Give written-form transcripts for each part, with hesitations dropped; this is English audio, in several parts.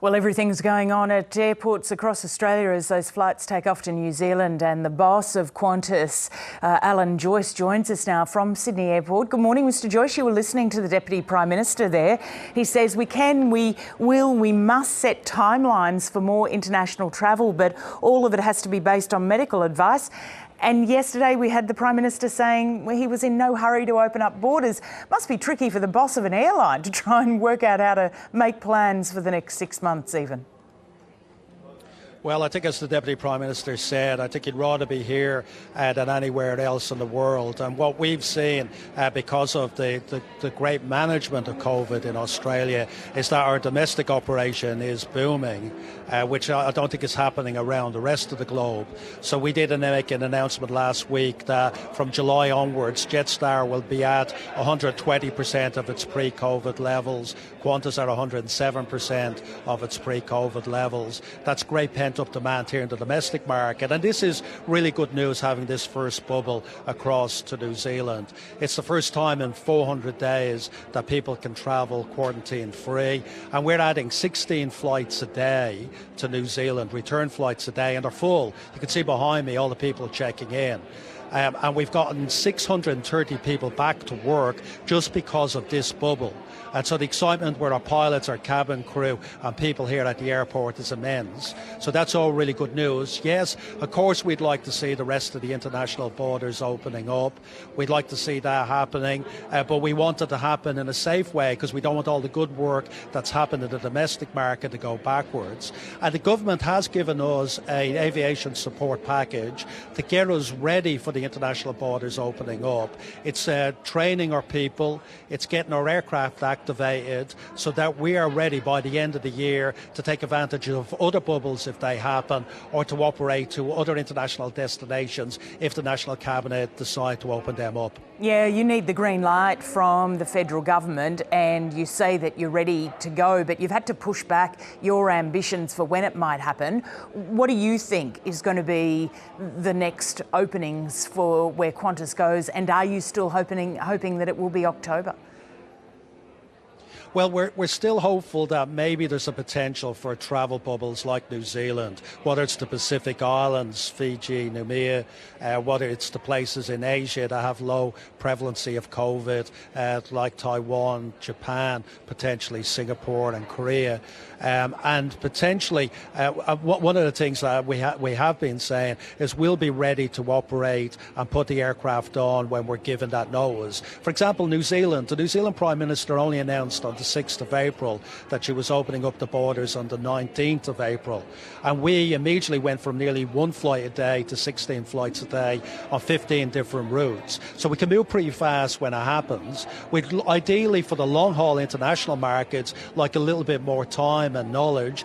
Well, everything's going on at airports across Australia as those flights take off to New Zealand, and the boss of Qantas, Alan Joyce, joins us now from Sydney Airport. Good morning, Mr Joyce. You were listening to the Deputy Prime Minister there. He says we must set timelines for more international travel, but all of it has to be based on medical advice. And yesterday we had the Prime Minister saying he was in no hurry to open up borders. Must be tricky for the boss of an airline to try and work out how to make plans for the next 6 months even. Well, I think as the Deputy Prime Minister said, I think he'd rather be here than anywhere else in the world. And what we've seen because of the great management of COVID in Australia is that our domestic operation is booming, which I don't think is happening around the rest of the globe. So we did make an announcement last week that from July onwards, Jetstar will be at 120% of its pre-COVID levels. Qantas at 107% of its pre-COVID levels. That's great pent-up demand here in the domestic market, and this is really good news, having this first bubble across to New Zealand. It's the first time in 400 days that people can travel quarantine free, and we're adding 16 flights a day to New Zealand, return flights a day, and they're full. You can see behind me all the people checking in. And we've gotten 630 people back to work just because of this bubble. And so the excitement with our pilots, our cabin crew and people here at the airport is immense. So that's all really good news. Yes, of course we'd like to see the rest of the international borders opening up. We'd like to see that happening, but we want it to happen in a safe way because we don't want all the good work that's happened in the domestic market to go backwards. And the government has given us an aviation support package to get us ready for the international borders opening up. It's training our people, it's getting our aircraft activated so that we are ready by the end of the year to take advantage of other bubbles if they happen, or to operate to other international destinations if the National Cabinet decide to open them up. Yeah, you need the green light from the federal government, and you say that you're ready to go, but you've had to push back your ambitions for when it might happen. What do you think is going to be the next openings for where Qantas goes, and are you still hoping that it will be October? Well, we're still hopeful that maybe there's a potential for travel bubbles like New Zealand, whether it's the Pacific Islands, Fiji, Namibia, whether it's the places in Asia that have low prevalency of COVID, like Taiwan, Japan, potentially Singapore and Korea. And potentially, one of the things that we have been saying is we'll be ready to operate and put the aircraft on when we're given that notice. For example, New Zealand, the New Zealand Prime Minister only announced on the 6th of April that she was opening up the borders on the 19th of April. And we immediately went from nearly 1 flight a day to 16 flights a day on 15 different routes. So we can move pretty fast when it happens. We'd ideally, for the long-haul international markets, like a little bit more time and knowledge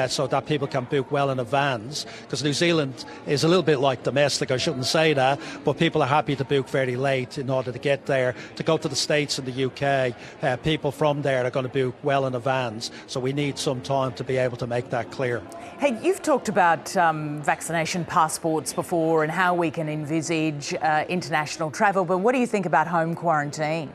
so that people can book well in advance, because New Zealand is a little bit like domestic. I shouldn't say that, but people are happy to book very late in order to get there. To go to the States and the UK, people from there are going to book well in advance, so we need some time to be able to make that clear. Hey, you've talked about vaccination passports before and how we can envisage international travel, but what do you think about home quarantine?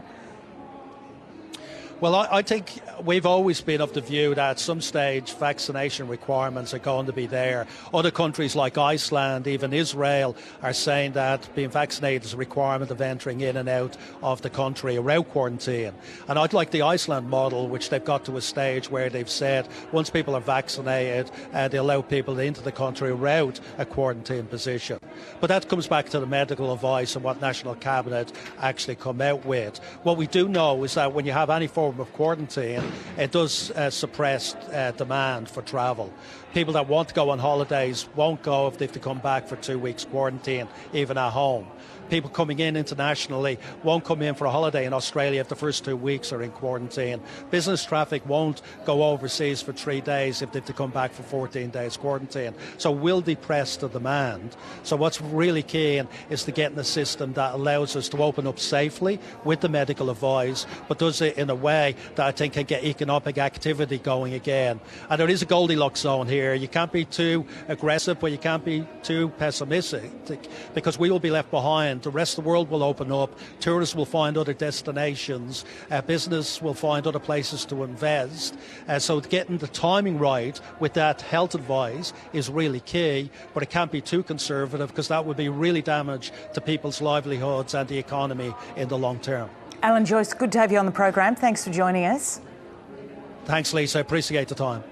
Well, I think we've always been of the view that at some stage vaccination requirements are going to be there. Other countries like Iceland, even Israel, are saying that being vaccinated is a requirement of entering in and out of the country around quarantine. And I'd like the Iceland model, which they've got to a stage where they've said once people are vaccinated, they allow people into the country without a quarantine position. But that comes back to the medical advice and what National Cabinet actually come out with. What we do know is that when you have any form of quarantine, it does suppress demand for travel. People that want to go on holidays won't go if they have to come back for 2 weeks quarantine, even at home. People coming in internationally won't come in for a holiday in Australia if the first 2 weeks are in quarantine. Business traffic won't go overseas for 3 days if they have to come back for 14 days quarantine. So we'll depress the demand. So what's really key is to get in a system that allows us to open up safely with the medical advice, but does it in a way that I think can get economic activity going again. And there is a Goldilocks zone here. You can't be too aggressive, but you can't be too pessimistic, because we will be left behind. The rest of the world will open up. Tourists will find other destinations. Business will find other places to invest. So getting the timing right with that health advice is really key, but it can't be too conservative, because that would be really damage to people's livelihoods and the economy in the long term. Alan Joyce, good to have you on the program. Thanks for joining us. Thanks, Lisa. I appreciate the time.